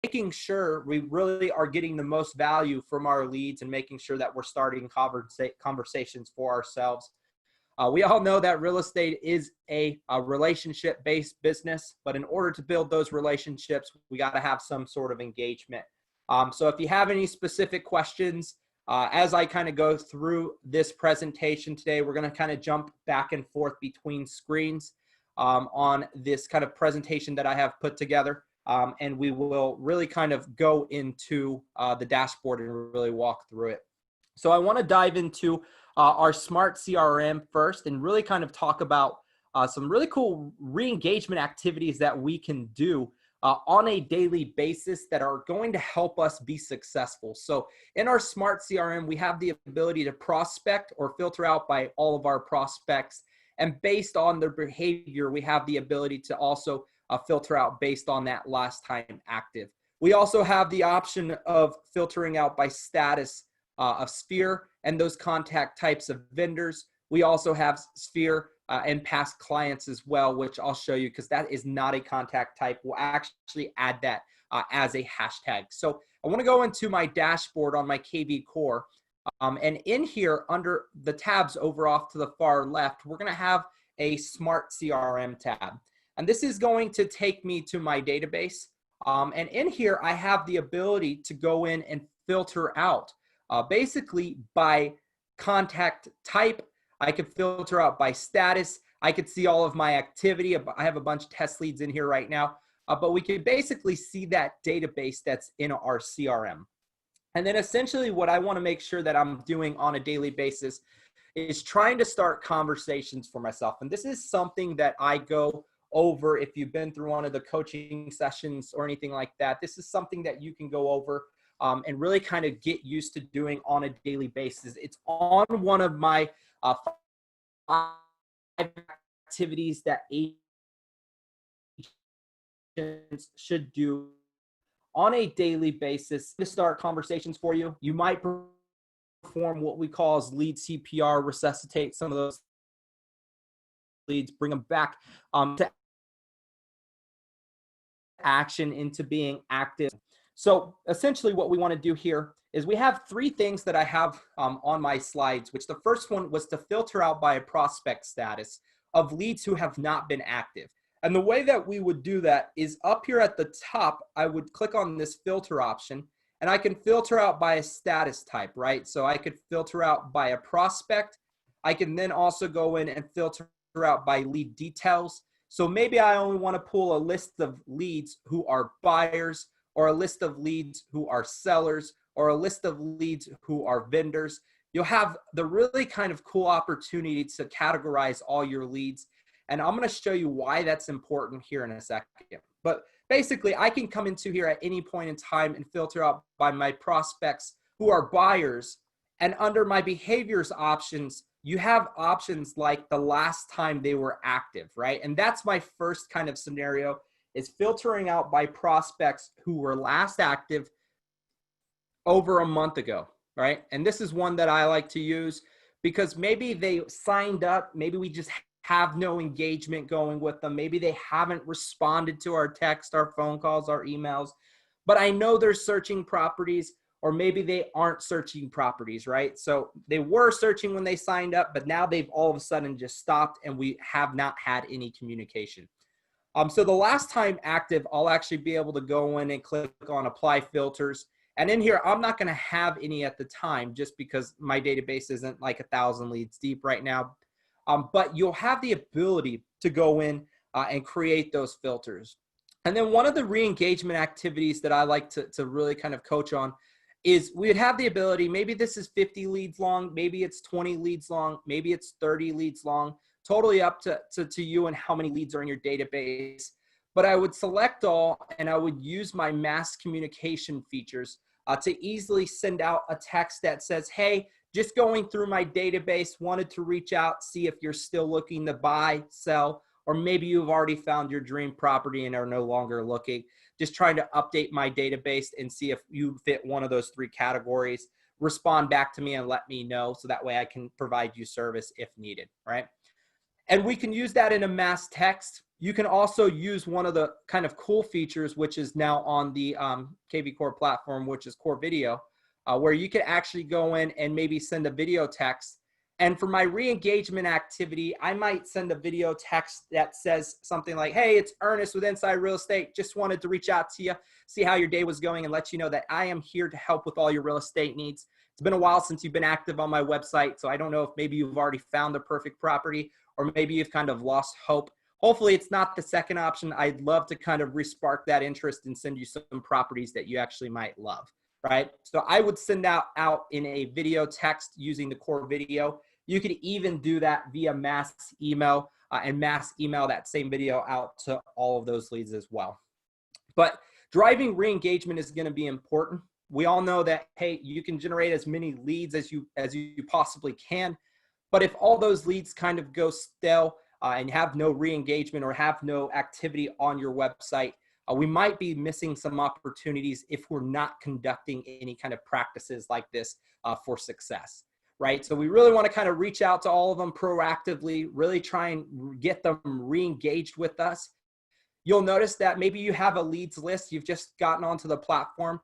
making sure we really are getting the most value from our leads and making sure that we're starting conversations for ourselves. We all know that real estate is a relationship-based business, but in order to build those relationships, we got to have some sort of engagement. So if you have any specific questions, as I kind of go through this presentation today, we're going to kind of jump back and forth between screens on this kind of presentation that I have put together. And we will really kind of go into the dashboard and really walk through it. So I want to dive into our smart CRM first and really kind of talk about some really cool re-engagement activities that we can do on a daily basis that are going to help us be successful. So in our smart CRM, we have the ability to prospect or filter out by all of our prospects. And based on their behavior, we have the ability to also filter out based on that last time active. We also have the option of filtering out by status of sphere and those contact types of vendors. We also have sphere and past clients as well, which I'll show you because that is not a contact type. We'll actually add that as a hashtag. So I want to go into my dashboard on my KV Core. And in here under the tabs over off to the far left, we're going to have a smart CRM tab. And this is going to take me to my database. And in here, I have the ability to go in and filter out basically by contact type. I could filter out by status. I could see all of my activity. I have a bunch of test leads in here right now, but we could basically see that database that's in our CRM. And then essentially what I want to make sure that I'm doing on a daily basis is trying to start conversations for myself. And this is something that I go over if you've been through one of the coaching sessions or anything like that. This is something that you can go over and really kind of get used to doing on a daily basis. It's on one of my 5 activities that agents should do on a daily basis to start conversations for you. You might perform what we call as lead CPR, resuscitate some of those leads, bring them back to action, into being active. So essentially what we want to do here is we have 3 things that I have on my slides, which the first one was to filter out by a prospect status of leads who have not been active. And the way that we would do that is up here at the top, I would click on this filter option and I can filter out by a status type, right? So I could filter out by a prospect. I can then also go in and filter out by lead details. So maybe I only want to pull a list of leads who are buyers, or a list of leads who are sellers, or a list of leads who are vendors. You'll have the really kind of cool opportunity to categorize all your leads. And I'm going to show you why that's important here in a second. But basically, I can come into here at any point in time and filter out by my prospects who are buyers. And under my behaviors options, you have options like the last time they were active, right? And that's my first kind of scenario, is filtering out by prospects who were last active over a month ago, right? And this is one that I like to use because maybe they signed up, maybe we just have no engagement going with them. Maybe they haven't responded to our text, our phone calls, our emails, but I know they're searching properties, or maybe they aren't searching properties, right? So they were searching when they signed up, but now they've all of a sudden just stopped and we have not had any communication. So the last time active, I'll actually be able to go in and click on apply filters. And in here, I'm not going to have any at the time just because my database isn't like 1,000 leads deep right now. But you'll have the ability to go in and create those filters. And then one of the re-engagement activities that I like to really kind of coach on is we'd have the ability, maybe this is 50 leads long, maybe it's 20 leads long, maybe it's 30 leads long, totally up to you and how many leads are in your database. But I would select all and I would use my mass communication features to easily send out a text that says, hey, just going through my database, wanted to reach out, see if you're still looking to buy, sell, or maybe you've already found your dream property and are no longer looking. Just trying to update my database and see if you fit one of those 3 categories. Respond back to me and let me know so that way I can provide you service if needed, right? And we can use that in a mass text. You can also use one of the kind of cool features, which is now on the KV Core platform, which is Core Video, where you can actually go in and maybe send a video text. And for my re-engagement activity, I might send a video text that says something like, hey, it's Ernest with Inside Real Estate. Just wanted to reach out to you, see how your day was going, and let you know that I am here to help with all your real estate needs. It's been a while since you've been active on my website, so I don't know if maybe you've already found the perfect property or maybe you've kind of lost hope. Hopefully it's not the second option. I'd love to kind of re-spark that interest and send you some properties that you actually might love, right? So I would send out in a video text using the Core Video. You could even do that via mass email and mass email that same video out to all of those leads as well. But driving re-engagement is going to be important. We all know that, hey, you can generate as many leads as you possibly can. But if all those leads kind of go stale and have no re-engagement or have no activity on your website, we might be missing some opportunities if we're not conducting any kind of practices like this for success. Right? So we really want to kind of reach out to all of them proactively, really try and get them re-engaged with us. You'll notice that maybe you have a leads list. You've just gotten onto the platform.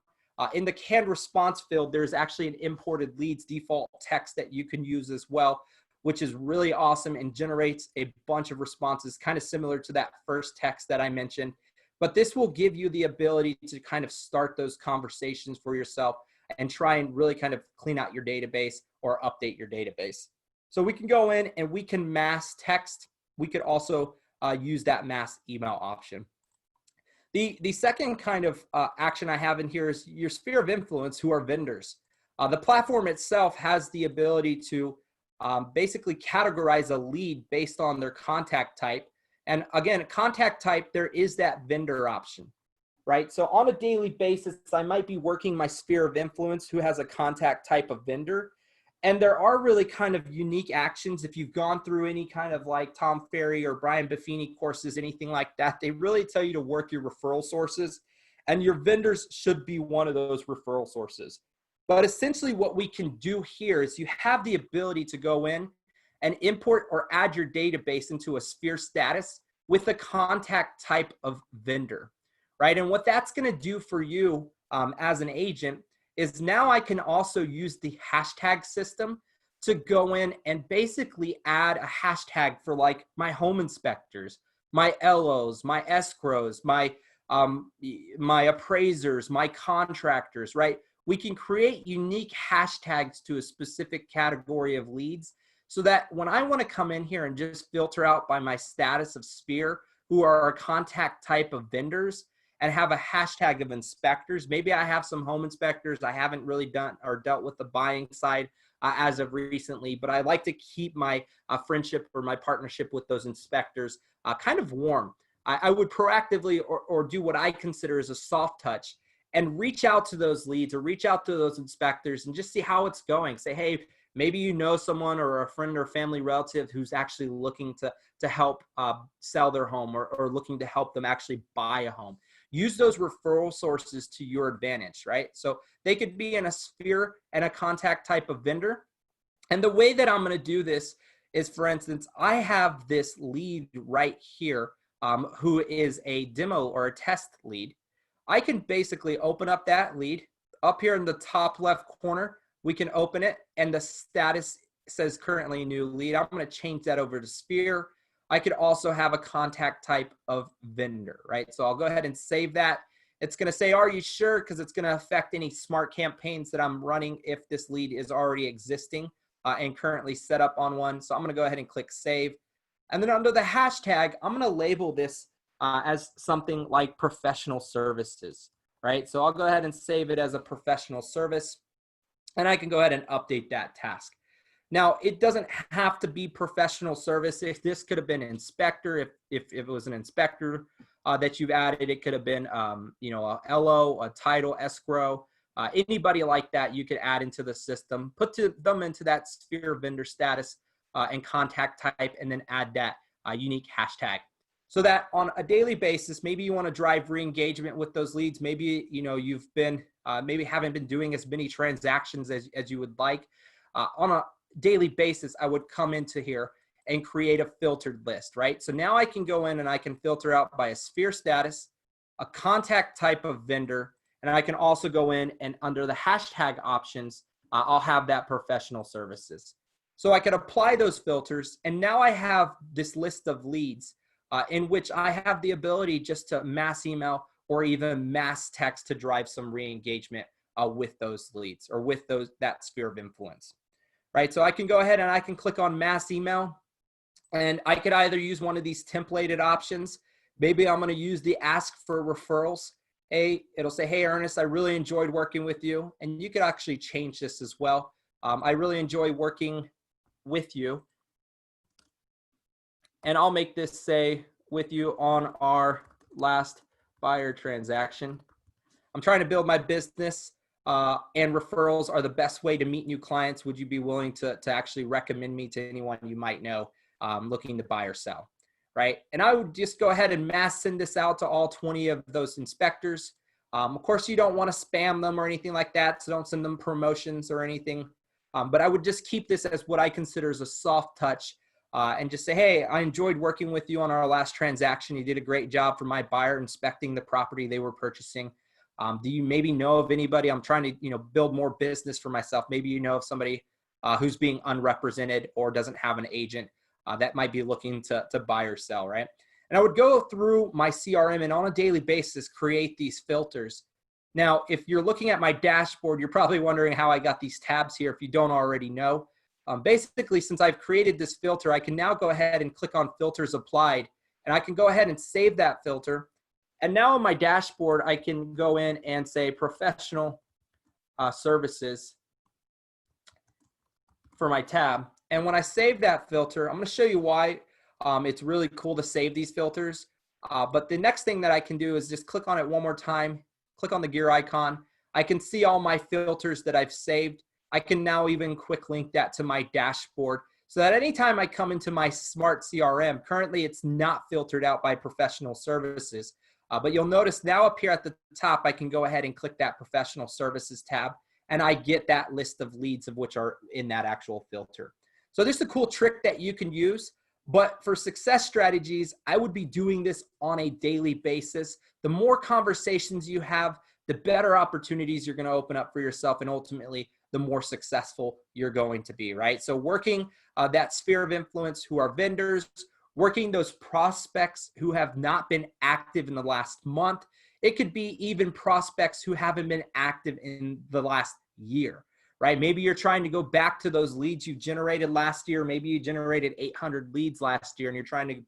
In the canned response field, there's actually an imported leads default text that you can use as well, which is really awesome and generates a bunch of responses, kind of similar to that first text that I mentioned. But this will give you the ability to kind of start those conversations for yourself and try and really kind of clean out your database or update your database. So we can go in and we can mass text. We could also use that mass email option. The second kind of action I have in here is your sphere of influence, who are vendors. The platform itself has the ability to basically categorize a lead based on their contact type. And again, contact type, there is that vendor option. Right? So on a daily basis, I might be working my sphere of influence who has a contact type of vendor. And there are really kind of unique actions. If you've gone through any kind of like Tom Ferry or Brian Buffini courses, anything like that, they really tell you to work your referral sources. And your vendors should be one of those referral sources. But essentially what we can do here is you have the ability to go in and import or add your database into a sphere status with a contact type of vendor. Right? And what that's going to do for you as an agent is now I can also use the hashtag system to go in and basically add a hashtag for like my home inspectors, my LOs, my escrows, my appraisers, my contractors, right? We can create unique hashtags to a specific category of leads so that when I want to come in here and just filter out by my status of sphere, who are a contact type of vendors, and have a hashtag of inspectors. Maybe I have some home inspectors I haven't really done or dealt with the buying side as of recently, but I like to keep my friendship or my partnership with those inspectors kind of warm. I would proactively or do what I consider as a soft touch and reach out to those leads or reach out to those inspectors and just see how it's going. Say, hey, maybe you know someone or a friend or family relative who's actually looking to help sell their home or looking to help them actually buy a home. Use those referral sources to your advantage, right? So they could be in a sphere and a contact type of vendor. And the way that I'm going to do this is, for instance, I have this lead right here who is a demo or a test lead. I can basically open up that lead. Up here in the top left corner, we can open it and the status says currently new lead. I'm going to change that over to sphere. I could also have a contact type of vendor, right? So I'll go ahead and save that. It's going to say, are you sure? Because it's going to affect any smart campaigns that I'm running if this lead is already existing and currently set up on one. So I'm going to go ahead and click save. And then under the hashtag, I'm going to label this as something like professional services, right? So I'll go ahead and save it as a professional service. And I can go ahead and update that task. Now, it doesn't have to be professional service. If this could have been inspector, if it was an inspector that you've added, it could have been, you know, a LO, a title, escrow, anybody like that you could add into the system, put them into that sphere vendor status and contact type, and then add that unique hashtag. So that on a daily basis, maybe you want to drive re-engagement with those leads. Maybe, you know, you've been, maybe haven't been doing as many transactions as you would like. On a daily basis, I would come into here and create a filtered list, right? So now I can go in and I can filter out by a sphere status, a contact type of vendor, and I can also go in and under the hashtag options, I'll have that professional services. So I can apply those filters, and now I have this list of leads in which I have the ability just to mass email or even mass text to drive some re-engagement with those leads or with that sphere of influence, right? So I can go ahead and I can click on mass email, and I could either use one of these templated options. Maybe I'm going to use the ask for referrals. Hey, it'll say, hey, Ernest, I really enjoyed working with you. And you could actually change this as well. I really enjoy working with you. And I'll make this say with you on our last buyer transaction. I'm trying to build my business and referrals are the best way to meet new clients. Would you be willing to actually recommend me to anyone you might know looking to buy or sell, right? And I would just go ahead and mass send this out to all 20 of those inspectors. Of course, you don't want to spam them or anything like that, so don't send them promotions or anything. But I would just keep this as what I consider as a soft touch and just say, hey, I enjoyed working with you on our last transaction. You did a great job for my buyer inspecting the property they were purchasing. Do you maybe know of anybody? I'm trying to, build more business for myself. Maybe you know of somebody who's being unrepresented or doesn't have an agent that might be looking to buy or sell, right? And I would go through my CRM and on a daily basis, create these filters. Now, if you're looking at my dashboard, you're probably wondering how I got these tabs here if you don't already know. Basically, since I've created this filter, I can now go ahead and click on filters applied, and I can go ahead and save that filter. And now on my dashboard, I can go in and say professional services for my tab. And when I save that filter, I'm going to show you why it's really cool to save these filters. But the next thing that I can do is just click on it one more time, click on the gear icon. I can see all my filters that I've saved. I can now even quick link that to my dashboard so that anytime I come into my smart CRM, currently it's not filtered out by professional services. But you'll notice now up here at the top, I can go ahead and click that professional services tab, and I get that list of leads of which are in that actual filter. So this is a cool trick that you can use. But for success strategies, I would be doing this on a daily basis. The more conversations you have, the better opportunities you're going to open up for yourself, and ultimately, the more successful you're going to be, right? So working that sphere of influence who are vendors, working those prospects who have not been active in the last month. It could be even prospects who haven't been active in the last year, right? Maybe you're trying to go back to those leads you generated last year. Maybe you generated 800 leads last year and you're trying to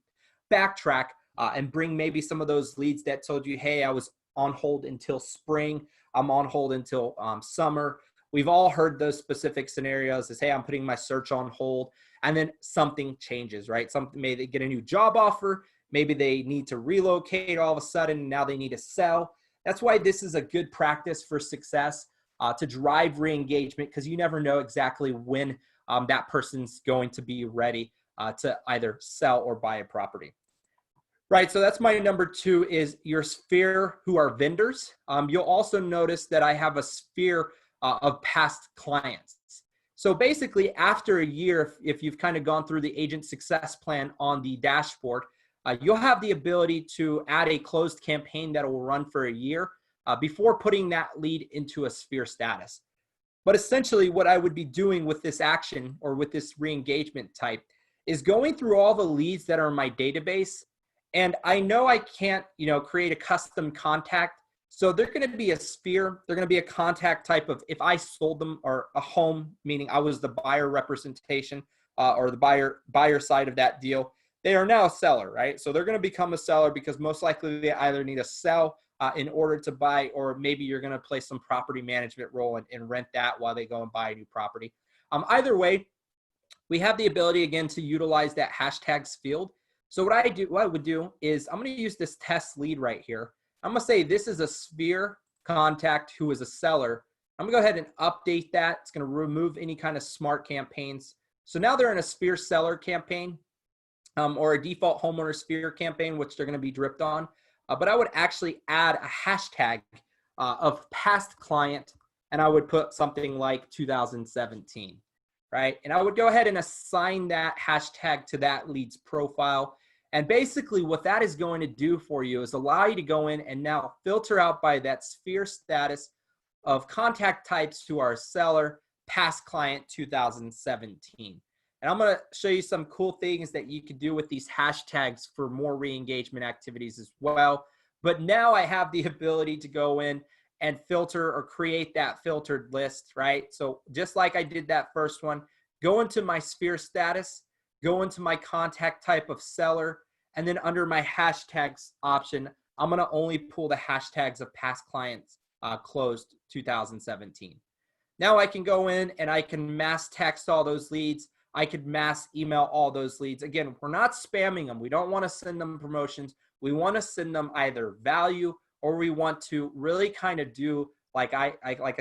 backtrack and bring maybe some of those leads that told you, hey, I was on hold until spring. I'm on hold until summer. We've all heard those specific scenarios as, hey, I'm putting my search on hold, and then something changes, right? Maybe they get a new job offer. Maybe they need to relocate all of a sudden. Now they need to sell. That's why this is a good practice for success to drive re-engagement, because you never know exactly when that person's going to be ready to either sell or buy a property. Right, so that's my number 2 is your sphere who are vendors. You'll also notice that I have a sphere of past clients. So basically, after a year, if you've kind of gone through the agent success plan on the dashboard, you'll have the ability to add a closed campaign that will run for a year before putting that lead into a sphere status. But essentially, what I would be doing with this action or with this re-engagement type is going through all the leads that are in my database. And I know I can't, create a custom contact. So they're going to be a sphere. They're going to be a contact type of, if I sold them, or a home, meaning I was the buyer representation or the buyer side of that deal, they are now a seller, right? So they're going to become a seller because most likely they either need to sell in order to buy, or maybe you're going to play some property management role and rent that while they go and buy a new property. Either way, we have the ability again to utilize that hashtags field. So what I would do is I'm going to use this test lead right here. I'm going to say this is a sphere contact who is a seller. I'm going to go ahead and update that. It's going to remove any kind of smart campaigns. So now they're in a sphere seller campaign or a default homeowner sphere campaign, which they're going to be dripped on. But I would actually add a hashtag of past client, and I would put something like 2017. right? And I would go ahead and assign that hashtag to that lead's profile. And basically what that is going to do for you is allow you to go in and now filter out by that sphere status of contact types to our seller, past client 2017. And I'm going to show you some cool things that you could do with these hashtags for more re-engagement activities as well. But now I have the ability to go in and filter or create that filtered list, right? So just like I did that first one, go into my sphere status, go into my contact type of seller, and then under my hashtags option, I'm going to only pull the hashtags of past clients closed 2017. Now I can go in and I can mass text all those leads. I could mass email all those leads. Again, we're not spamming them. We don't want to send them promotions. We want to send them either value, or we want to really kind of do like I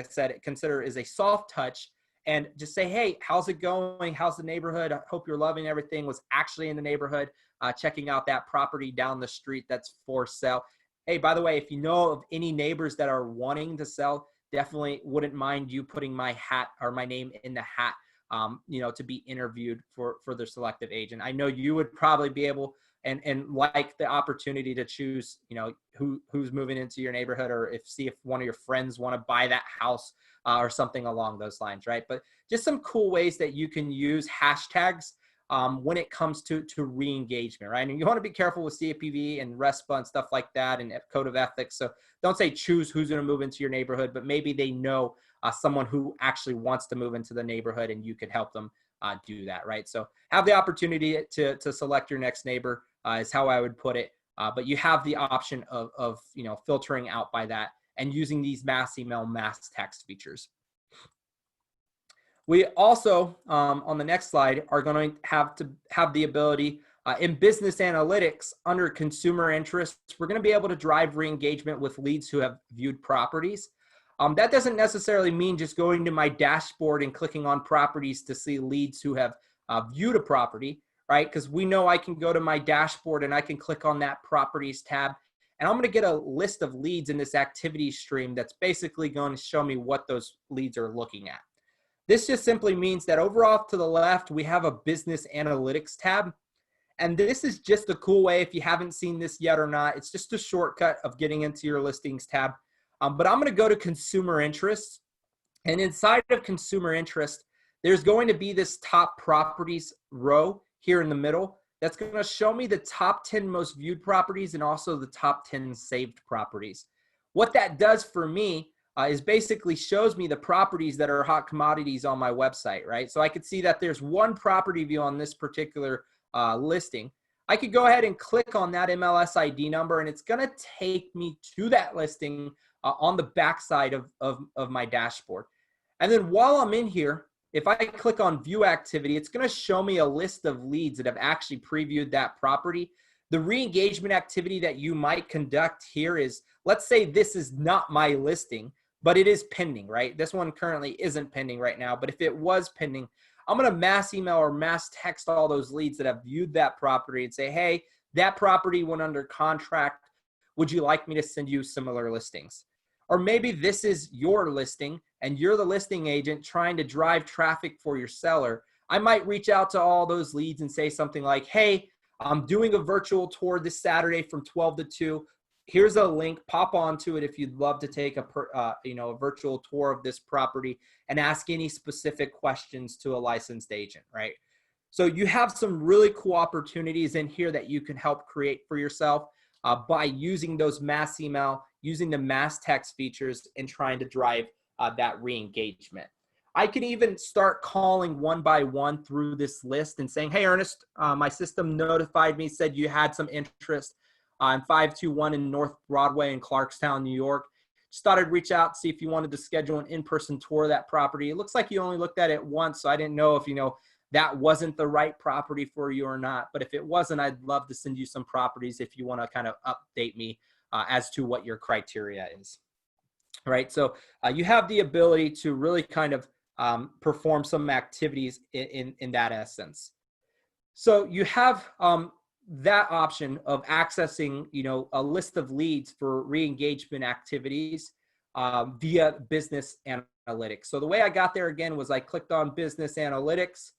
said, consider is a soft touch and just say, hey, how's it going? How's the neighborhood? I hope you're loving everything. Was actually in the neighborhood, checking out that property down the street that's for sale. Hey, by the way, if you know of any neighbors that are wanting to sell, definitely wouldn't mind you putting my hat or my name in the hat, to be interviewed for their selective agent. I know you would probably be able and like the opportunity to choose, who's moving into your neighborhood, or see if one of your friends want to buy that house or something along those lines, right? But just some cool ways that you can use hashtags when it comes to re-engagement, right? And you want to be careful with CFPB and RESPA and stuff like that and code of ethics. So don't say choose who's going to move into your neighborhood, but maybe they know someone who actually wants to move into the neighborhood and you could help them do that, right? So have the opportunity to select your next neighbor is how I would put it. But you have the option of filtering out by that and using these mass email, mass text features. We also, on the next slide, are going to have the ability in business analytics under consumer interests, we're going to be able to drive re-engagement with leads who have viewed properties. That doesn't necessarily mean just going to my dashboard and clicking on properties to see leads who have viewed a property, right? Because we know I can go to my dashboard and I can click on that properties tab, and I'm going to get a list of leads in this activity stream that's basically going to show me what those leads are looking at. This just simply means that over off to the left, we have a business analytics tab. And this is just a cool way, if you haven't seen this yet or not, it's just a shortcut of getting into your listings tab. But I'm going to go to consumer interest. And inside of consumer interest, there's going to be this top properties row here in the middle. That's going to show me the top 10 most viewed properties and also the top 10 saved properties. What that does for me is basically shows me the properties that are hot commodities on my website, right? So I could see that there's one property view on this particular listing. I could go ahead and click on that MLS ID number, and it's going to take me to that listing on the backside of my dashboard. And then while I'm in here, if I click on view activity, it's going to show me a list of leads that have actually previewed that property. The re-engagement activity that you might conduct here is, let's say this is not my listing, but it is pending, right? This one currently isn't pending right now, but if it was pending, I'm going to mass email or mass text all those leads that have viewed that property and say, hey, that property went under contract. Would you like me to send you similar listings? Or maybe this is your listing and you're the listing agent trying to drive traffic for your seller. I might reach out to all those leads and say something like, hey, I'm doing a virtual tour this Saturday from 12 to 2. Here's a link, pop onto it if you'd love to take a virtual tour of this property and ask any specific questions to a licensed agent, right? So you have some really cool opportunities in here that you can help create for yourself by using those mass email, using the mass text features, and trying to drive that re-engagement. I can even start calling one by one through this list and saying, hey, Ernest, my system notified me, said you had some interest in 521 in North Broadway in Clarkstown, New York. Just thought I'd reach out, see if you wanted to schedule an in-person tour of that property. It looks like you only looked at it once, so I didn't know if, that wasn't the right property for you or not. But if it wasn't, I'd love to send you some properties if you want to kind of update me as to what your criteria is, right? So you have the ability to really kind of perform some activities in that essence. So you have that option of accessing, a list of leads for re-engagement activities. via business analytics. So the way I got there again was I clicked on business analytics,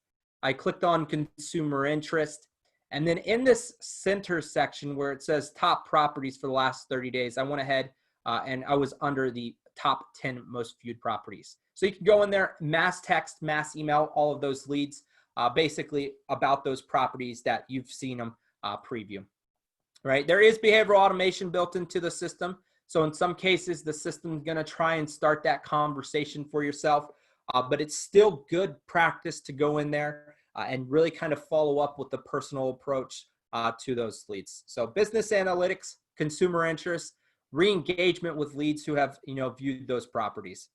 I clicked on consumer interest, and then in this center section where it says top properties for the last 30 days, I went ahead and I was under the top 10 most viewed properties. So you can go in there, mass text, mass email, all of those leads, basically about those properties that you've seen them preview, right? There is behavioral automation built into the system. So in some cases, the system's gonna try and start that conversation for yourself, but it's still good practice to go in there and really kind of follow up with the personal approach to those leads. So business analytics, consumer interest, re-engagement with leads who have viewed those properties.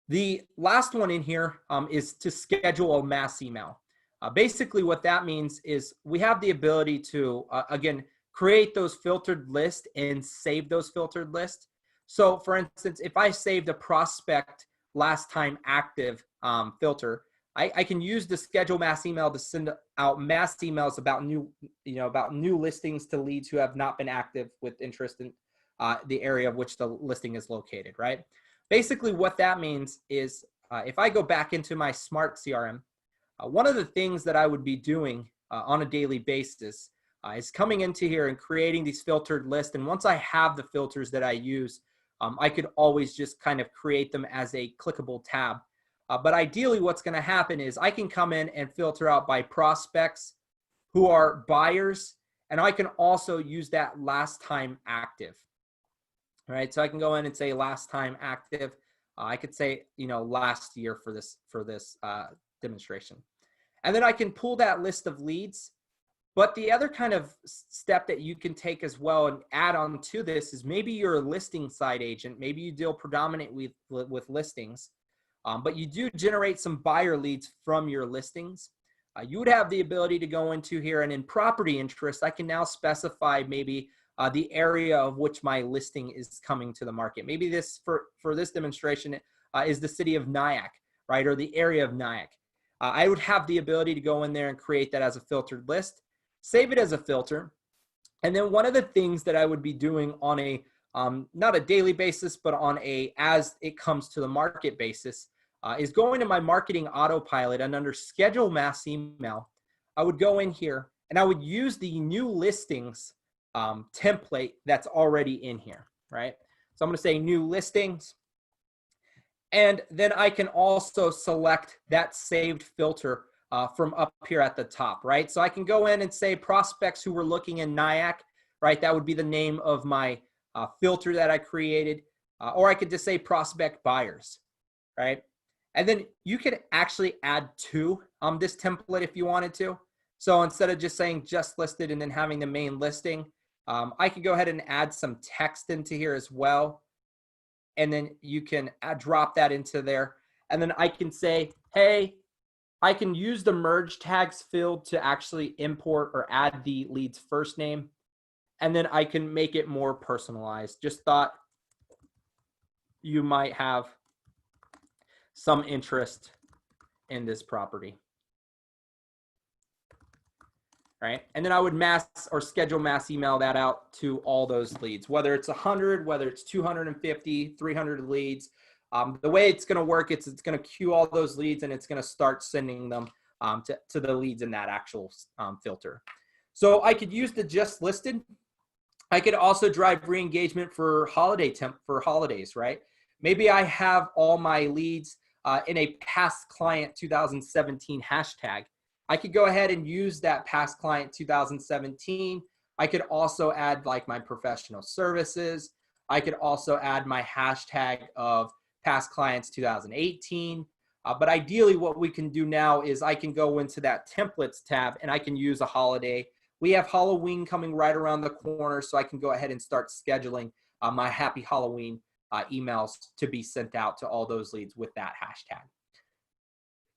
The last one in here is to schedule a mass email. Basically what that means is we have the ability to, again, create those filtered lists and save those filtered lists. So for instance, if I saved a prospect last time active filter, I can use the schedule mass email to send out mass emails about new listings to leads who have not been active with interest in the area of which the listing is located, right? Basically what that means is if I go back into my smart CRM, one of the things that I would be doing on a daily basis is coming into here and creating these filtered lists. And once I have the filters that I use, I could always just kind of create them as a clickable tab. But ideally what's going to happen is I can come in and filter out by prospects who are buyers, and I can also use that last time active. All right, so I can go in and say last time active. I could say last year for this demonstration, and then I can pull that list of leads. But the other kind of step that you can take as well and add on to this is maybe you're a listing side agent. Maybe you deal predominantly with listings, but you do generate some buyer leads from your listings. You would have the ability to go into here, and in property interest, I can now specify maybe the area of which my listing is coming to the market. Maybe this for this demonstration is the city of Nyack, right, or the area of Nyack. I would have the ability to go in there and create that as a filtered list, save it as a filter, and then one of the things that I would be doing on a not a daily basis, but on a as it comes to the market basis, is going to my marketing autopilot, and under schedule mass email, I would go in here and I would use the new listings template that's already in here, right? So I'm going to say new listings, and then I can also select that saved filter from up here at the top, right? So I can go in and say prospects who were looking in Nyack, right? That would be the name of my filter that I created, or I could just say prospect buyers, right? And then you could actually add to this template if you wanted to. So instead of just saying just listed and then having the main listing, I could go ahead and add some text into here as well. And then you can drop that into there. And then I can say, hey, I can use the merge tags field to actually import or add the lead's first name. And then I can make it more personalized. Just thought you might have some interest in this property. Right? And then I would mass or schedule mass email that out to all those leads, whether it's 100, whether it's 250, 300 leads. The way it's going to work, it's going to queue all those leads, and it's going to start sending them to the leads in that actual filter. So I could use the just listed. I could also drive re-engagement for holidays, right? Maybe I have all my leads in a past client 2017 hashtag. I could go ahead and use that past client 2017. I could also add like my professional services. I could also add my hashtag of past clients 2018. But ideally what we can do now is I can go into that templates tab and I can use a holiday. We have Halloween coming right around the corner, so I can go ahead and start scheduling my happy Halloween emails to be sent out to all those leads with that hashtag.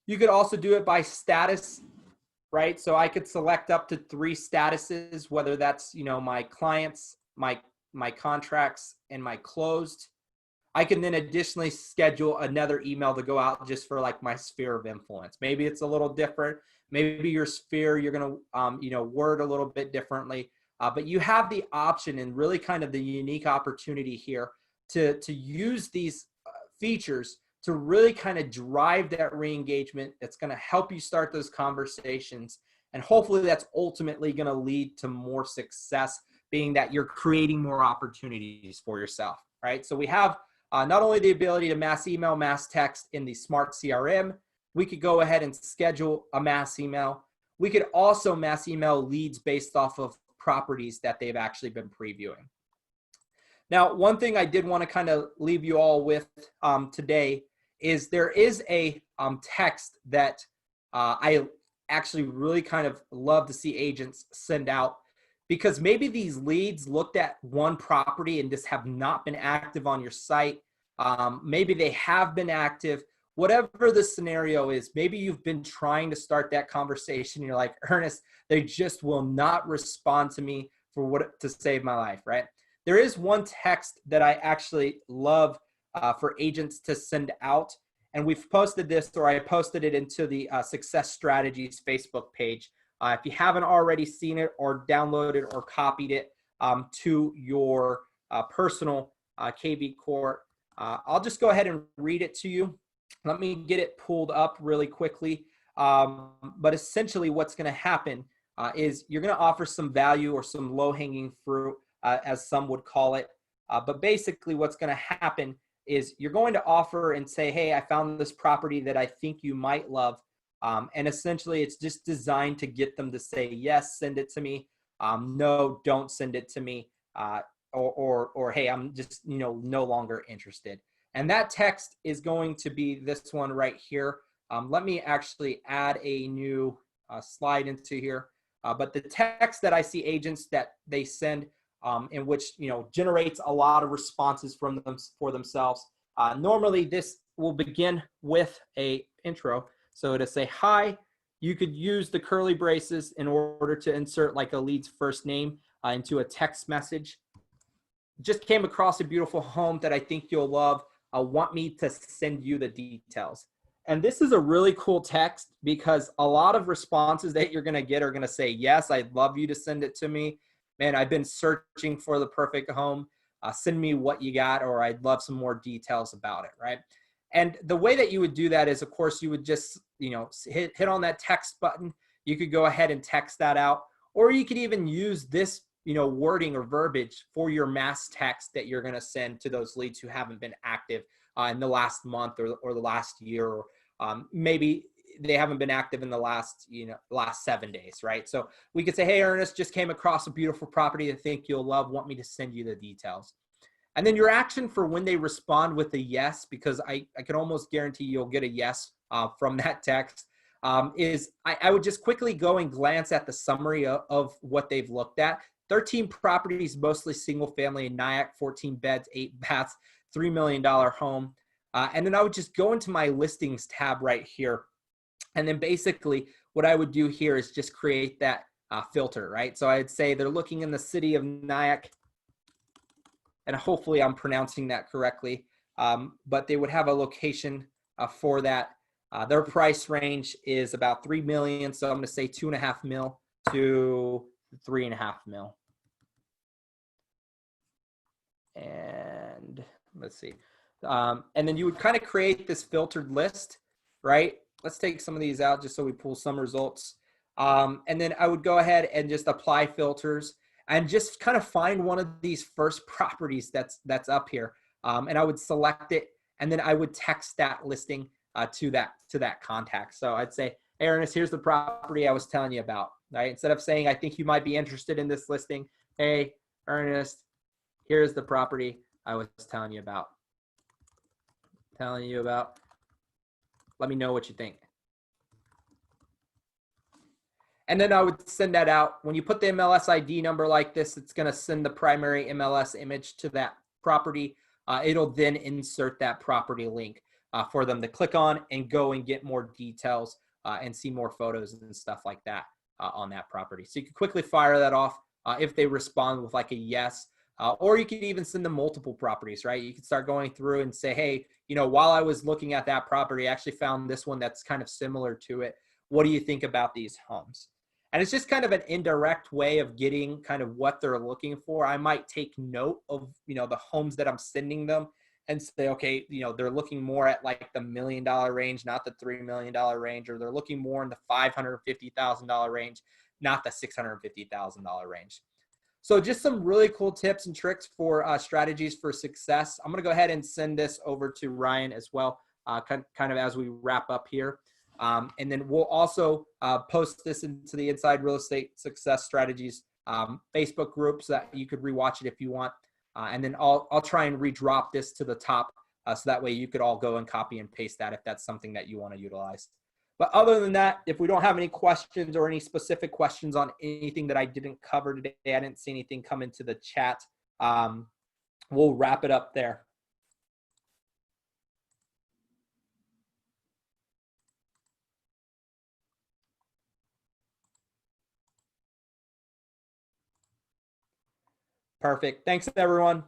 You could also do it by status, right? So I could select up to 3 statuses, whether that's, my clients, my contracts, and my closed. I can then additionally schedule another email to go out just for like my sphere of influence. Maybe it's a little different. Maybe your sphere, you're going to, word a little bit differently. But you have the option and really kind of the unique opportunity here to use these features to really kind of drive that re-engagement. That's going to help you start those conversations. And hopefully that's ultimately going to lead to more success, being that you're creating more opportunities for yourself, right? So we have not only the ability to mass email, mass text in the smart CRM, we could go ahead and schedule a mass email. We could also mass email leads based off of properties that they've actually been previewing. Now, one thing I did want to kind of leave you all with today is there is a text that I actually really kind of love to see agents send out, because maybe these leads looked at one property and just have not been active on your site. Maybe they have been active. Whatever the scenario is, maybe you've been trying to start that conversation. You're like, Ernest, they just will not respond to me for what to save my life, right? There is one text that I actually love for agents to send out. And we've posted this, or I posted it into the Success Strategies Facebook page. If you haven't already seen it or downloaded or copied it to your personal KV Core, I'll just go ahead and read it to you. Let me get it pulled up really quickly. But essentially what's going to happen is you're going to offer some value or some low-hanging fruit, as some would call it. But basically what's going to happen is you're going to offer and say, hey, I found this property that I think you might love. And essentially it's just designed to get them to say, yes, send it to me. No, don't send it to me. Or hey, I'm just, no longer interested. And that text is going to be this one right here. Let me actually add a new slide into here. But the text that I see agents that they send in which, generates a lot of responses from them for themselves. Normally this will begin with a intro. So to say, hi, you could use the curly braces in order to insert like a lead's first name into a text message. Just came across a beautiful home that I think you'll love. Want me to send you the details. And this is a really cool text, because a lot of responses that you're going to get are going to say, yes, I'd love you to send it to me. Man, I've been searching for the perfect home. Send me what you got, or I'd love some more details about it, right? And the way that you would do that is, of course, you would just, hit on that text button. You could go ahead and text that out, or you could even use this, wording or verbiage for your mass text that you're going to send to those leads who haven't been active in the last month or the last year, or maybe they haven't been active in the last 7 days, right? So we could say, hey, Ernest, just came across a beautiful property I think you'll love. Want me to send you the details? And then your action for when they respond with a yes, because I can almost guarantee you'll get a yes from that text, is I would just quickly go and glance at the summary of what they've looked at. 13 properties, mostly single family in Nyack, 14 beds, 8 baths, $3 million home. And then I would just go into my listings tab right here. And then basically what I would do here is just create that filter, right? So I'd say they're looking in the city of Nyack, and hopefully I'm pronouncing that correctly. But they would have a location for that. Their price range is about 3 million. So I'm going to say 2.5 mil to 3.5 mil. And let's see. And then you would kind of create this filtered list, right? Let's take some of these out just so we pull some results. And then I would go ahead and just apply filters and just kind of find one of these first properties that's up here. And I would select it, and then I would text that listing to that contact. So I'd say, hey, Ernest, here's the property I was telling you about, right? Instead of saying, I think you might be interested in this listing. Hey, Ernest, here's the property I was telling you about. Let me know what you think. And then I would send that out. When you put the MLS ID number like this, it's going to send the primary MLS image to that property. It'll then insert that property link for them to click on and go and get more details and see more photos and stuff like that on that property. So you can quickly fire that off if they respond with like a yes. Or you could even send them multiple properties, right? You could start going through and say, hey, while I was looking at that property, I actually found this one that's kind of similar to it. What do you think about these homes? And it's just kind of an indirect way of getting kind of what they're looking for. I might take note of, the homes that I'm sending them and say, okay, they're looking more at like the $1 million range, not the $3 million range, or they're looking more in the $550,000 range, not the $650,000 range. So just some really cool tips and tricks for strategies for success. I'm going to go ahead and send this over to Ryan as well, kind of as we wrap up here. And then we'll also post this into the Inside Real Estate Success Strategies Facebook group so that you could rewatch it if you want. And then I'll try and redrop this to the top so that way you could all go and copy and paste that if that's something that you want to utilize. But other than that, if we don't have any questions or any specific questions on anything that I didn't cover today, I didn't see anything come into the chat, we'll wrap it up there. Perfect. Thanks, everyone.